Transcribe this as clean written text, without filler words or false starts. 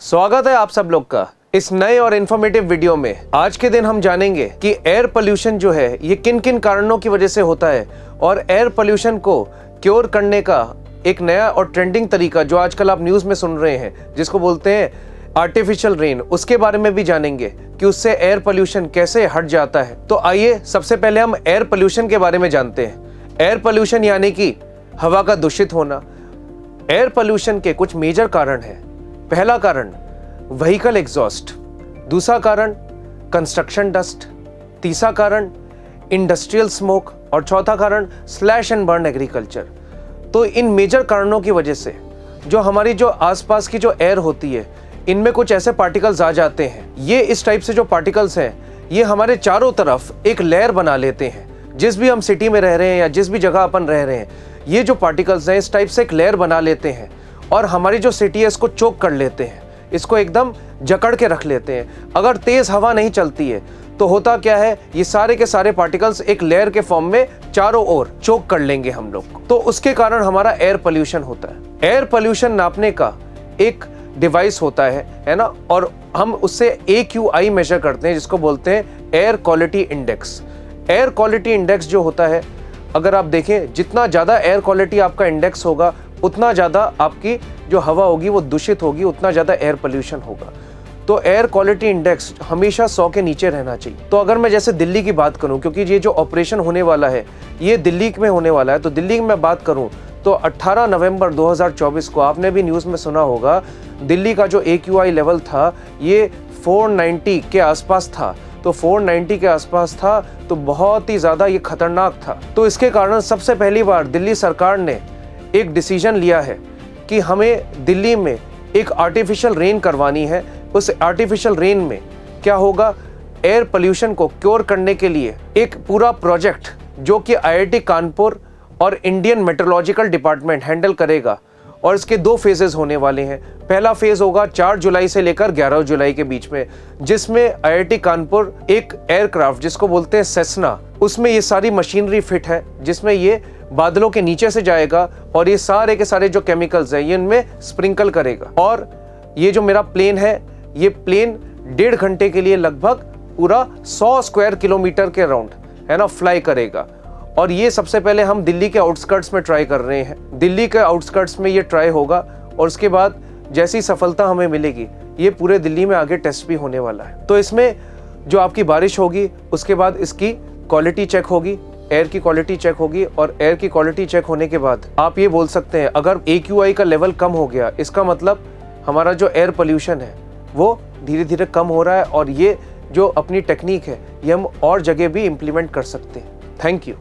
स्वागत है आप सब लोग का इस नए और इन्फॉर्मेटिव वीडियो में। आज के दिन हम जानेंगे कि एयर पोल्यूशन जो है ये किन किन कारणों की वजह से होता है और एयर पोल्यूशन को क्योर करने का एक नया और ट्रेंडिंग तरीका जो आजकल आप न्यूज़ में सुन रहे हैं जिसको बोलते हैं आर्टिफिशियल रेन, उसके बारे में भी जानेंगे कि उससे एयर पोल्यूशन कैसे हट जाता है। तो आइए सबसे पहले हम एयर पोल्यूशन के बारे में जानते हैं। एयर पोल्यूशन यानी कि हवा का दूषित होना। एयर पोल्यूशन के कुछ मेजर कारण हैं। पहला कारण व्हीकल एग्जॉस्ट, दूसरा कारण कंस्ट्रक्शन डस्ट, तीसरा कारण इंडस्ट्रियल स्मोक और चौथा कारण स्लैश एंड बर्न एग्रीकल्चर। तो इन मेजर कारणों की वजह से जो हमारी जो आसपास की जो एयर होती है इनमें कुछ ऐसे पार्टिकल्स आ जाते हैं। ये इस टाइप से जो पार्टिकल्स हैं ये हमारे चारों तरफ एक लेयर बना लेते हैं। जिस भी हम सिटी में रह रहे हैं या जिस भी जगह अपन रह रहे हैं, ये जो पार्टिकल्स हैं इस टाइप से एक लेयर बना लेते हैं और हमारी जो सिटी है इसको चोक कर लेते हैं, इसको एकदम जकड़ के रख लेते हैं। अगर तेज़ हवा नहीं चलती है तो होता क्या है, ये सारे के सारे पार्टिकल्स एक लेयर के फॉर्म में चारों ओर चोक कर लेंगे हम लोग। तो उसके कारण हमारा एयर पोल्यूशन होता है। एयर पोल्यूशन नापने का एक डिवाइस होता है ना, और हम उससे AQI मेजर करते हैं जिसको बोलते हैं air quality index. Air quality index जो होता है, अगर आप देखें जितना ज़्यादा एयर क्वालिटी आपका इंडेक्स होगा उतना ज़्यादा आपकी जो हवा होगी वो दूषित होगी, उतना ज़्यादा एयर पोल्यूशन होगा। तो एयर क्वालिटी इंडेक्स हमेशा 100 के नीचे रहना चाहिए। तो अगर मैं जैसे दिल्ली की बात करूं, क्योंकि ये जो ऑपरेशन होने वाला है ये दिल्ली में होने वाला है, तो दिल्ली में बात करूं तो 18 नवंबर 2024 को आपने भी न्यूज़ में सुना होगा, दिल्ली का जो AQI लेवल था ये 490 के आसपास था। तो 490 के आसपास था तो बहुत ही ज़्यादा ये खतरनाक था। तो इसके कारण सबसे पहली बार दिल्ली सरकार ने एक डिसीजन लिया है कि हमें दिल्ली में एक आर्टिफिशियल रेन करवानी है। उस आर्टिफिशियल रेन में क्या होगा, एयर पोल्यूशन को क्योर करने के लिए एक पूरा प्रोजेक्ट जो कि IIT कानपुर और इंडियन मेट्रोलॉजिकल डिपार्टमेंट हैंडल करेगा। और इसके 2 फेजेस होने वाले हैं। पहला फेज होगा 4 जुलाई से लेकर 11 जुलाई के बीच में, जिसमें IIT कानपुर एक एयरक्राफ्ट जिसको बोलते हैं सेस्ना, उसमें ये सारी मशीनरी फिट है जिसमें ये बादलों के नीचे से जाएगा और ये सारे के सारे जो केमिकल्स हैं ये इनमें स्प्रिंकल करेगा। और ये जो मेरा प्लेन है ये प्लेन 1.5 घंटे के लिए लगभग पूरा 100 स्क्वायर किलोमीटर के राउंड है ना फ्लाई करेगा। और ये सबसे पहले हम दिल्ली के आउटस्कर्ट्स में ट्राई कर रहे हैं। दिल्ली के आउटस्कर्ट्स में ये ट्राई होगा और उसके बाद जैसी सफलता हमें मिलेगी ये पूरे दिल्ली में आगे टेस्ट भी होने वाला है। तो इसमें जो आपकी बारिश होगी उसके बाद इसकी क्वालिटी चेक होगी, एयर की क्वालिटी चेक होगी, और एयर की क्वालिटी चेक होने के बाद आप ये बोल सकते हैं अगर AQI का लेवल कम हो गया इसका मतलब हमारा जो एयर पोल्यूशन है वो धीरे धीरे कम हो रहा है। और ये जो अपनी टेक्निक है ये हम और जगह भी इम्प्लीमेंट कर सकते हैं। Thank you.